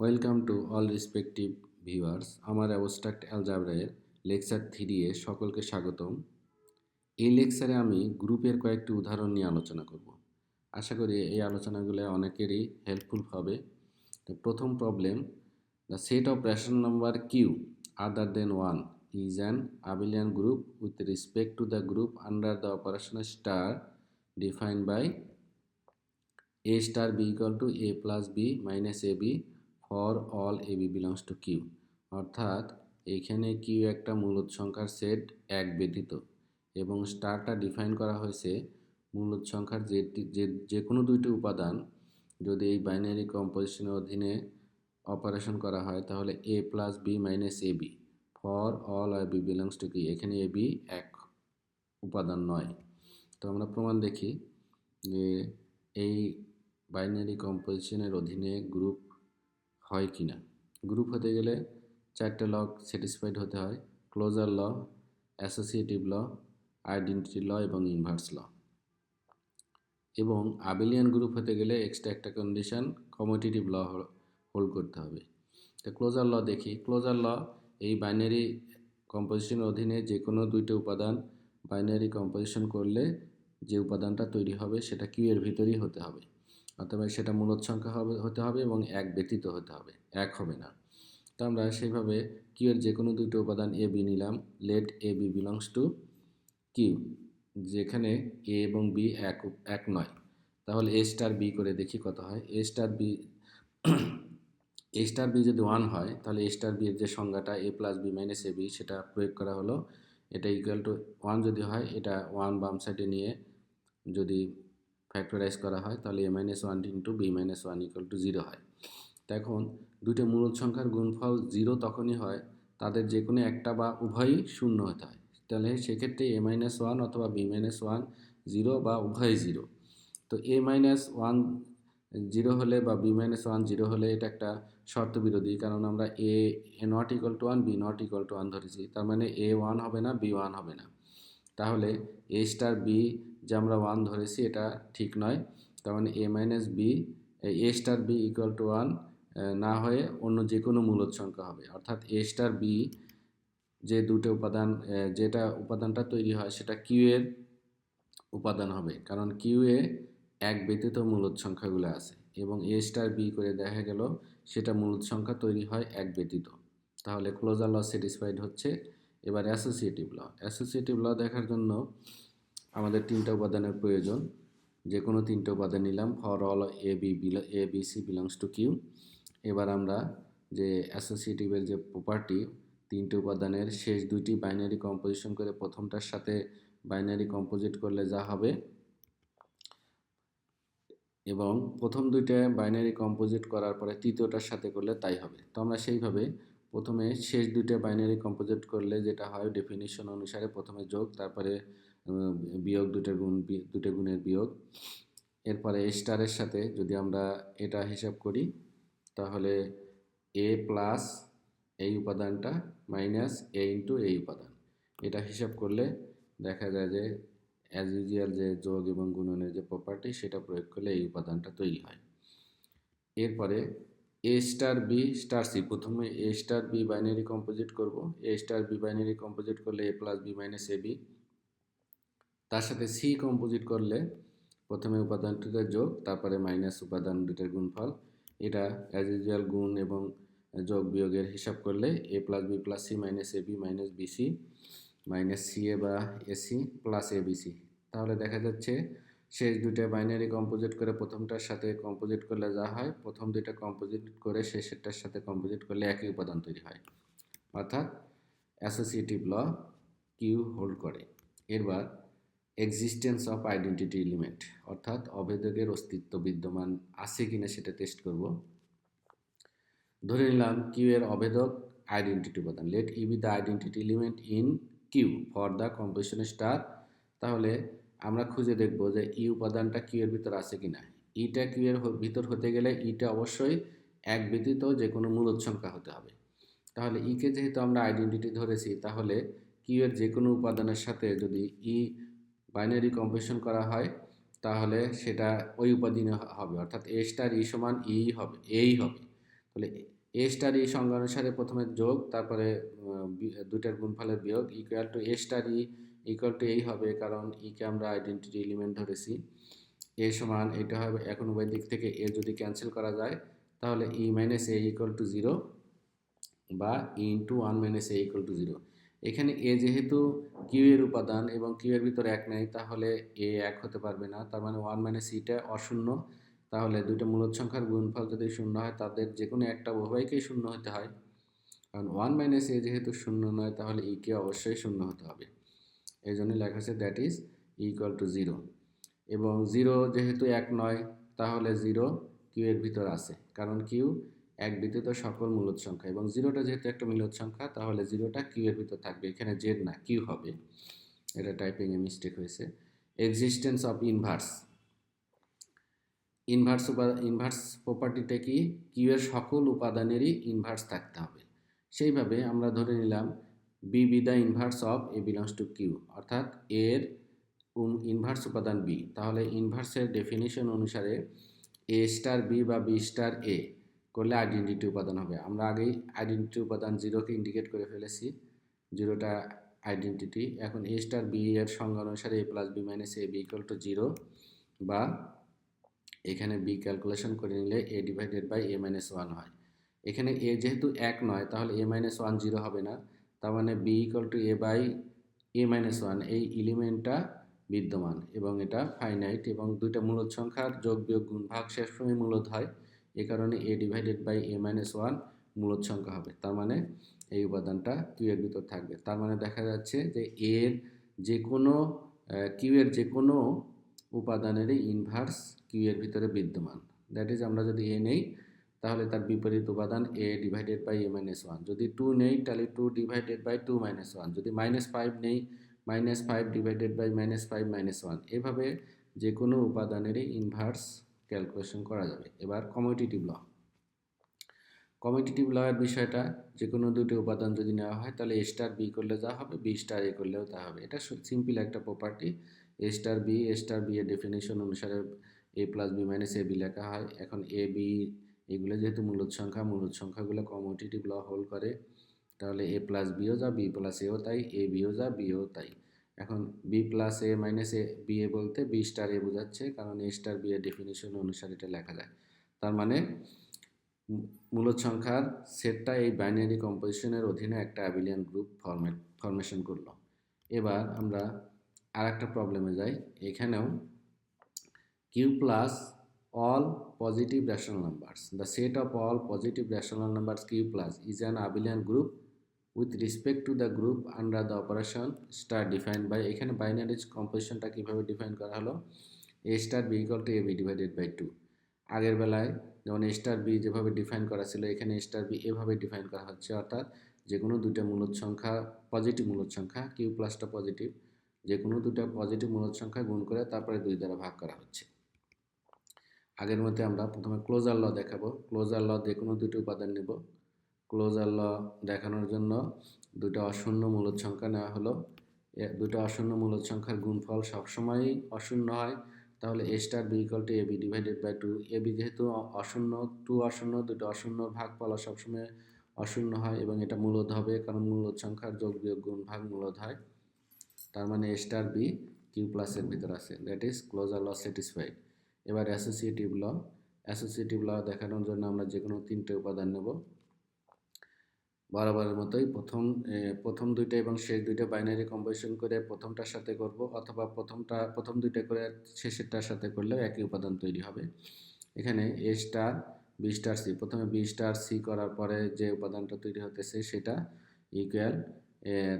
Welcome to all respective viewers. আমার abstract অ্যালজাবরা-এর lecture 3 এ সকলকে স্বাগতম। এই লেকচারে আমি গ্রুপের কয়েকটি উদাহরণ নিয়ে আলোচনা করব। আশা করি এই আলোচনাগুলো অনেকেরই হেল্পফুল হবে। তো প্রথম problem, the set of rational number Q other then 1 is an abelian group with respect to the group under the operation star defined by a star b equal to a plus b minus ab for all A B belongs to Q. অর্থাৎ এইখানে Q একটা মূলদ সংখ্যার set এক ব্যতীত এবং স্টারটা define করা হয়েছে মূলদ সংখ্যার যে কোনো দুইটি উপাদান যদি এই বাইনারি কম্পোজিশনের অধীনে অপারেশন করা হয় তাহলে A plus B minus A B for all A B belongs to Q. এখানে এ বি এক উপাদান নয়। তো আমরা প্রমাণ দেখি যে এই বাইনারি কম্পোজিশনের অধীনে গ্রুপ হয় কি না। গ্রুপ হতে গেলে চারটে ল স্যাটিসফাইড হতে হয়: ক্লোজার ল, অ্যাসোসিয়েটিভ ল, আইডেন্টিটি ল এবং ইনভার্স ল। এবং আবেলিয়ান গ্রুপ হতে গেলে এক্সট্রা একটা কন্ডিশন কমিউটেটিভ ল হোল্ড করতে হবে। তো ক্লোজার ল দেখি। ক্লোজার ল এই বাইনারি কম্পোজিশনের অধীনে যে কোনো দুইটা উপাদান বাইনারি কম্পোজিশন করলে যে উপাদানটা তৈরি হবে সেটা কিউ এর ভিতরেই হতে হবে, অথবা সেটা মূলদ সংখ্যা হতে হবে এবং এক ব্যতীত হতে হবে, এক হবে না। তো আমরা সেইভাবে কিউ এর যে কোনো দুটো উপাদান এ বি নিলাম। Let A B belongs to Q, যেখানে এ এবং বি এক নয়। তাহলে এ স্টার বি করে দেখি কত হয়। এ স্টার বি যদি 1 হয় তাহলে এ স্টার বি এর যে সংজ্ঞাটা এ plus B minus A B সেটা প্রয়োগ করা হলো। এটা ইকুয়াল টু 1 যদি হয়, এটা 1 বাম সাইডে নিয়ে যদি ফ্যাক্টরাইজ করা হয় তাহলে A minus 1 into B minus 1 equal to 0 হয়। তো এখন দুটো মূলদ সংখ্যার গুণফল 0 তখনই হয় তাদের যে কোনো একটা বা উভয়ই শূন্য হতে হয়। তাহলে সেক্ষেত্রে এ মাইনাস 1 অথবা বি মাইনাস 1 0 বা উভয়ই 0। তো এ মাইনাস 1 0 হলে বা বি মাইনাস 1 0 হলে এটা একটা শর্ত বিরোধী, কারণ আমরা A not equal to 1 B not equal to 1 ধরেছি। তার মানে এ 1 হবে না, বি 1 হবে না। তাহলে এ স্টার বি যে আমরা 1 ধরেছি এটা ঠিক নয়। তার মানে A minus B A star B equal to 1 না হয়ে অন্য যে কোনো মূলদ সংখ্যা হবে। অর্থাৎ এ স্টার বি যে দুটো উপাদান যেটা উপাদানটা তৈরি হয় সেটা কিউ এর উপাদান হবে, কারণ কিউ এ এক ব্যতীত মূলদ সংখ্যাগুলো আছে এবং এ স্টার বি করে দেখা গেল সেটা মূলদ সংখ্যা তৈরি হয় এক ব্যতীত। তাহলে ক্লোজার ল স্যাটিসফাইড হচ্ছে। এবার অ্যাসোসিয়েটিভ ল দেখার জন্য আমাদের তিনটা উপাদানের প্রয়োজন। যে কোনো তিনটে উপাদান নিলাম for all A B C belongs to Q. এবার আমরা যে অ্যাসোসিয়েটিভের যে প্রপার্টি, তিনটে উপাদানের শেষ দুইটি বাইনারি কম্পোজিশন করে প্রথমটার সাথে বাইনারি কম্পোজিট করলে যা হবে এবং প্রথম দুইটা বাইনারি কম্পোজিট করার পরে তৃতীয়টার সাথে করলে তাই হবে। তো আমরা সেইভাবে প্রথমে শেষ দুইটা বাইনারি কম্পোজিট করলে যেটা হয় ডেফিনিশন অনুসারে প্রথমে যোগ, তারপরে বিয়োগ, দুটো গুণের বিয়োগ। এরপরে এ স্টারের সাথে যদি আমরা এটা হিসাব করি তাহলে এ প্লাস এই উপাদানটা মাইনাস এ ইন্টু এই উপাদান, এটা হিসাব করলে দেখা যায় যে অ্যাজ ইউজুয়াল যে যোগ এবং গুণনের যে প্রপার্টি সেটা প্রয়োগ করলে এই উপাদানটা তৈরি হয়। এরপরে এ স্টার বি স্টার সি, প্রথমে এ স্টার বি বাইনারি কম্পোজিট করব। এ স্টার বি বাইনারি কম্পোজিট করলে A plus B minus A B, তার সাথে সি কম্পোজিট করলে প্রথমে উপাদান দুটার যোগ, তারপরে মাইনাস উপাদান দুটার গুণফল। এটা অ্যাজ ইউজুয়াল গুণ এবং যোগ বিয়োগের হিসাব করলে A plus B plus C minus A B minus BC minus C A বা এসি প্লাস এ বিসি। তাহলে দেখা যাচ্ছে শেষ দুইটা বাইনারি কম্পোজিট করে প্রথমটার সাথে কম্পোজিট করলে যা হয়, প্রথম দুইটা কম্পোজিট করে শেষেরটার সাথে কম্পোজিট করলে একই উপাদান তৈরি হয়। অর্থাৎ অ্যাসোসিয়েটিভ ল কিউ হোল্ড করে। এবার এক্সিস্টেন্স অফ আইডেন্টিটি এলিমেন্ট, অর্থাৎ অভেদকের অস্তিত্ব বিদ্যমান আছে কিনা সেটা টেস্ট করব। ধরে নিলাম কিউ এর অভেদক আইডেন্টিটি উপাদান। Let E be the identity element in Q for the composition star. তাহলে আমরা খুঁজে দেখব যে ই উপাদানটা কিউ এর ভিতর আছে কিনা। ইটা কিউ এর ভিতর হতে গেলে ইটা অবশ্যই এক ব্যতীত যে কোনো মূলদ সংখ্যা হতে হবে। তাহলে ইকে যেহেতু আমরা আইডেন্টিটি ধরেছি, তাহলে কিউ এর যে কোনো উপাদানের সাথে যদি ই বাইনারি কম্পোজিশন করা হয় তাহলে সেটা ওই উপাদানে হবে, অর্থাৎ এ স্টার ই সমান ই হবে, এই হবে। তাহলে এ স্টার ই সংজ্ঞা অনুসারে প্রথমে যোগ, তারপরে দুইটার গুণফলের বিয়োগ, equal to A star E equal to এই হবে, কারণ ইকে আমরা আইডেন্টিটি এলিমেন্ট ধরেছি। এ সমান এটা হবে, এখন উভয় দিক থেকে এ যদি ক্যান্সেল করা যায় তাহলে E minus A equal to 0 বা E into 1 minus A equal to 0। এখানে এ যেহেতু কিউ এর উপাদান এবং কিউ এর ভিতরে এক নেই, তাহলে এ এক হতে পারবে না, তার মানে 1 মাইনাস ইটা অশূন্য। তাহলে দুইটা মূলদ সংখ্যার গুণফল যদি শূন্য হয় তাদের যে কোনো একটা উভয়কেই শূন্য হতে হয়, কারণ 1 মাইনাস এ যেহেতু শূন্য নয় তাহলে ই কে অবশ্যই শূন্য হতে হবে। এই জন্য লেখা আছে দ্যাট ইজ ইকুয়াল টু 0। এবং 0 যেহেতু এক নয় তাহলে 0 কিউ এর ভিতর আছে, কারণ কিউ এক ব্যতীত সকল মূলদ সংখ্যা, এবং 0টা যেহেতু একটা মূলদ সংখ্যা তাহলে 0টা কিউ এর ভিতর থাকবে, এখানে জেড না কিউ হবে, এটা টাইপিংয়ে মিস্টেক হয়েছে। Existence of inverse. ইনভার্স প্রপার্টিটা কি, কিউ এর সকল উপাদানেরই ইনভার্স থাকতে হবে। সেইভাবে আমরা ধরে নিলাম B be the inverse of A belongs to Q, অর্থাৎ এর ইনভার্স উপাদান বি। তাহলে ইনভার্সের ডেফিনিশন অনুসারে এ স্টার বি বা বি স্টার এ করলে আইডেন্টিটি উপাদান হবে। আমরা আগেই আইডেন্টিটি উপাদান 0কে ইন্ডিকেট করে ফেলেছি, 0টা আইডেন্টিটি। এখন এ স্টার বি এর সংজ্ঞা অনুসারে A plus B minus A B equal to 0, বা এখানে বি ক্যালকুলেশন করে নিলে A divided by A minus 1 হয়। এখানে এ যেহেতু এক নয় তাহলে এ মাইনাস 1 0 হবে না, তার মানে B equal to A by A minus 1 এই এলিমেন্টটা বিদ্যমান, এবং এটা ফাইনাইট, এবং দুইটা মূলদ সংখ্যার যোগ বিয়োগ গুণ ভাগ সবসময় মূলদ হয়, এ কারণে এ ডিভাইডেড বাই এ মাইনাস 1 মূলদ সংখ্যা হবে, তার মানে এই উপাদানটা কিউ এর ভিতর থাকবে। তার মানে দেখা যাচ্ছে যে এর যে কোনো কিউ এর যে কোনো উপাদানেরই ইনভার্স কিউ এর ভিতরে বিদ্যমান। দ্যাট ইজ আমরা যদি এ নেই তাহলে তার বিপরীত উপাদান এ ডিভাইডেড বাই এ মাইনাস 1, যদি 2 নেই তাহলে 2 ডিভাইডেড বাই 2 মাইনাস 1, যদি -5 নেই -5 ডিভাইডেড বাই -5 মাইনাস 1। এভাবে যে কোনো উপাদানেরই ইনভার্স ক্যালকুলেশন করা যাবে। এবার কমিউটেটিভ ল। কমিউটেটিভ ল এর বিষয়টা, যে কোনো দুটো উপাদান যদি নেওয়া হয় তাহলে এ স্টার বি করলে যা হবে বি স্টার এ করলেও তা হবে। এটা সিম্পল একটা প্রপার্টি। এ স্টার বি এর ডেফিনেশন অনুসারে A plus B minus A B লেখা হয়। এখন এ বি এগুলো যেহেতু মূলদ সংখ্যাগুলো কমিউটেটিভ ল হোল্ড করে, তাহলে এ প্লাস বিও যা বি প্লাস এও তাই, এ বিও যা বিও তাই। এখন B plus A minus A B A বলতে বি স্টার এ বোঝাচ্ছে, কারণ এ স্টার বি এর ডেফিনেশন অনুসারে এটা লেখা যায়। তার মানে মূলদ সংখ্যার সেটটা এই বাইনারি কম্পোজিশনের অধীনে একটা অ্যাবিলিয়ান গ্রুপ ফরমেশন করলো। এবার আমরা আর একটা প্রবলেমে যাই। এখানেও Q plus all positive rational numbers, the set of all positive rational numbers q plus is an abelian group with respect to the group under the operation star defined by, এখানে binary কম্পোজিশনটা কিভাবে define করা হলো, a star b equal to ab divided by 2। আগের বেলায় যেমন a star b যেভাবে define করা ছিল, এখানে a star b এভাবে ডিফাইন করা হচ্ছে, অর্থাৎ যে কোনো দুইটা মূলদ সংখ্যা পজিটিভ মূলদ সংখ্যা, কিউ প্লাসটা পজিটিভ, যে কোনো দুটো পজিটিভ মূলদ সংখ্যা গুণ করে তারপরে 2 দ্বারা ভাগ করা হচ্ছে। আগের মধ্যে আমরা প্রথমে ক্লোজার ল দেখাবো। ক্লোজার ল যে কোনো দুটো উপাদান নেব। ক্লোজার ল দেখানোর জন্য দুটো অশূন্য মূলদ সংখ্যা নেওয়া হলো। দুটো অশূন্য মূলদ সংখ্যার গুণফল সবসময়ই অশূন্য হয়, তাহলে A star B equal to A B divided by 2। A B যেহেতু অশূন্য, 2 অশূন্য, দুটো অশূন্যর ভাগফল সবসময় অশূন্য হয়, এবং এটা মূলদ হবে কারণ মূলদ সংখ্যার যোগ বিয়োগ গুণ ভাগ মূলদ হয়। তার মানে এ স্টার বি কিউ প্লাসের ভিতর আছে, that is closure law satisfied. এবার অ্যাসোসিয়েটিভ ল দেখানোর জন্য আমরা যে কোনো 3টে উপাদান নেব। বরাবরের মতোই প্রথম দুইটা এবং শেষ দুইটা বাইনারি কম্পোজিশন করে প্রথমটার সাথে করব, অথবা প্রথম দুইটা করে শেষেরটার সাথে করলেও একই উপাদান তৈরি হবে। এখানে এ স্টার বি স্টার সি, প্রথমে বি স্টার সি করার পরে যে উপাদানটা তৈরি হতেছে সেটা ইকুয়াল,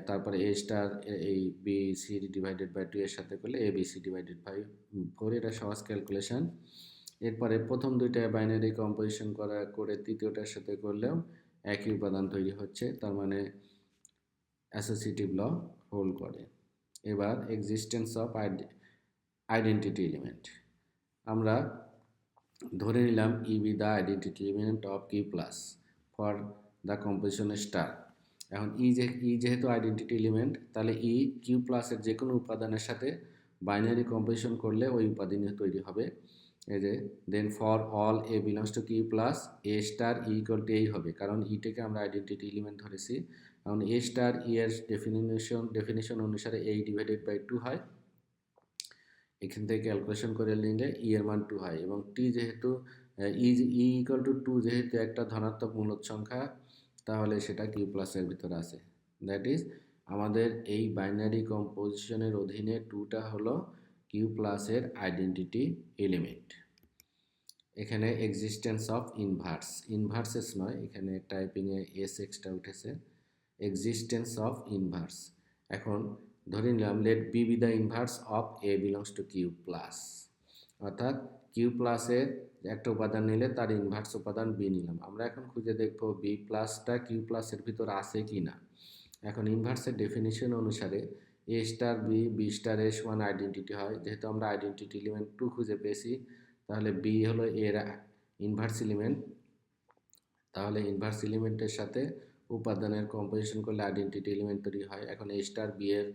তারপরে এ স্টার এই বি সি ডিভাইডেড বাই 2 এর সাথে করলে এ বি সি ডিভাইডেড বাই 4। এটা সহজ ক্যালকুলেশন। এরপরে প্রথম দুইটা বাইনারি কম্পোজিশন করে তৃতীয়টার সাথে করলেও একই উপাদান তৈরি হচ্ছে, তার মানে অ্যাসোসিয়েটিভ ল হোল্ড করে। এবার এক্সিস্টেন্স অফ আইডেন্টিটি এলিমেন্ট। আমরা ধরে নিলাম E be the identity element of Q plus for the composition star. এখন যেহেতু আইডেন্টিটি এলিমেন্ট, তাহলে ই কিউ প্লাসের যে কোনো উপাদানের সাথে বাইনারি কম্পোজিশন করলে ওই উপাদানই তৈরি হবে। এই যে then for all A belongs to Q plus A star equal to এই হবে, কারণ ইটাকে আমরা আইডেন্টিটি এলিমেন্ট ধরেছি। কারণ এ স্টার ই এর ডেফিনিশন অনুসারে এই ডিভাইডেড বাই 2 হয়, এখান থেকে ক্যালকুলেশন করে নিলে ই এর মান 2 হয়, এবং টি যেহেতু ই ইকুয়াল টু 2 যেহেতু একটা ধনাত্মক মূলদ সংখ্যা, তাহলে সেটা কিউ প্লাসের ভিতরে আছে। দ্যাট ইজ আমাদের এই বাইনারি কম্পোজিশনের অধীনে 2টা হলো কিউ প্লাসের আইডেন্টিটি এলিমেন্ট। এখানে এক্সিস্টেন্স অফ ইনভার্সেস নয়, এখানে টাইপিংয়ে এস এক্সট্রা উঠেছে, এক্সিস্টেন্স অফ ইনভার্স। এখন ধরে নিলাম let B be the inverse of A belongs to Q plus, অর্থাৎ কিউ প্লাসের একটা উপাদান নিলে তার ইনভার্স উপাদান বি নিলাম। আমরা এখন খুঁজে দেখব বি প্লাসটা কিউ প্লাসের ভিতর আছে কি না। এখন ইনভার্সের ডেফিনিশন অনুসারে A star B B star এ সমান আইডেন্টিটি হয়, যেহেতু আমরা আইডেন্টিটি এলিমেন্ট 2 খুঁজে পেয়েছি, তাহলে বি হলো এর ইনভার্স এলিমেন্ট। তাহলে ইনভার্স এলিমেন্টের সাথে উপাদানের কম্পোজিশন করলে আইডেন্টিটি এলিমেন্ট তৈরি হয়। এখন এ স্টার বি এর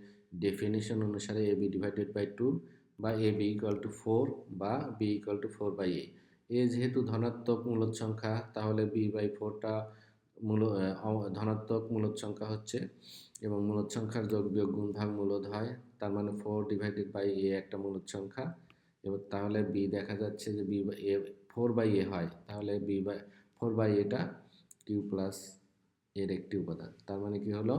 ডেফিনিশন অনুসারে এ বি ডিভাইডেড বাই 2 বা এ বি ইকুয়াল টু 4 বা বি ইকুয়াল টু 4 বাই এ যেহেতু ধনাত্মক মূলদ সংখ্যা, তাহলে বি বাই 4টা ধনাত্মক মূলদ সংখ্যা হচ্ছে, এবং মূলদ সংখ্যার যোগ বিয়োগ গুণ ভাগ মূলদ হয়, তার মানে 4 ডিভাইডেড বাই এ একটা মূলদ সংখ্যা। এবং তাহলে বি দেখা যাচ্ছে যে বি বাই এ 4 বাই এ হয়, তাহলে বি বাই 4 বাই এটা কিউ প্লাস এর একটি উপাদান। তার মানে কি হলো,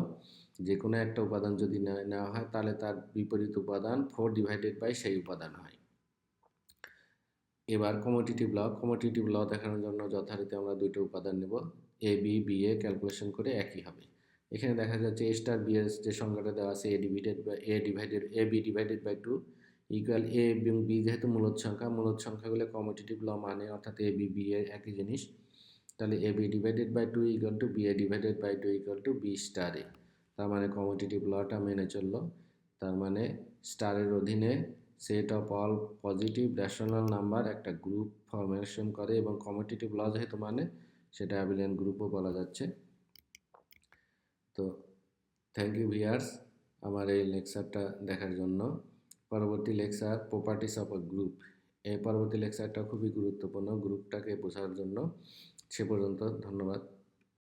যে কোনো একটা উপাদান যদি নেওয়া হয় তাহলে তার বিপরীত উপাদান 4 ডিভাইডেড বাই সেই উপাদান হয়। এবার কমোটেটিভ ল দেখানোর জন্য যথারীতি আমরা দুটো উপাদান নেব, A B B A calculation করে একই হবে। এখানে দেখা যাচ্ছে এ স্টার বি এর যে সংখ্যাটা দেওয়া আছে এ বি ডিভাইডেড বাই 2 ইকুয়াল এ এবং বি যেহেতু মূলদ সংখ্যাগুলো কমোটেটিভ ল মানে, অর্থাৎ এ বি বি এ একই জিনিস, তাহলে A B divided by 2 equal to B A divided by 2 equal to B star A. তার মানে কমোটেটিভ লটা মেনে চললো। তার মানে স্টারের অধীনে set of all positive rational number একটা গ্রুপ ফরমেশন করে, এবং কমিউটেটিভ ল যেহেতু মানে সেটা অ্যাবিলিয়ান গ্রুপও বলা যাচ্ছে। তো থ্যাংক ইউ ভিউয়ার্স আমার এই লেকচারটা দেখার জন্য। পরবর্তী lecture properties of a group, এই পরবর্তী লেকচারটা খুবই গুরুত্বপূর্ণ গ্রুপটাকে বোঝার জন্য। সে পর্যন্ত ধন্যবাদ।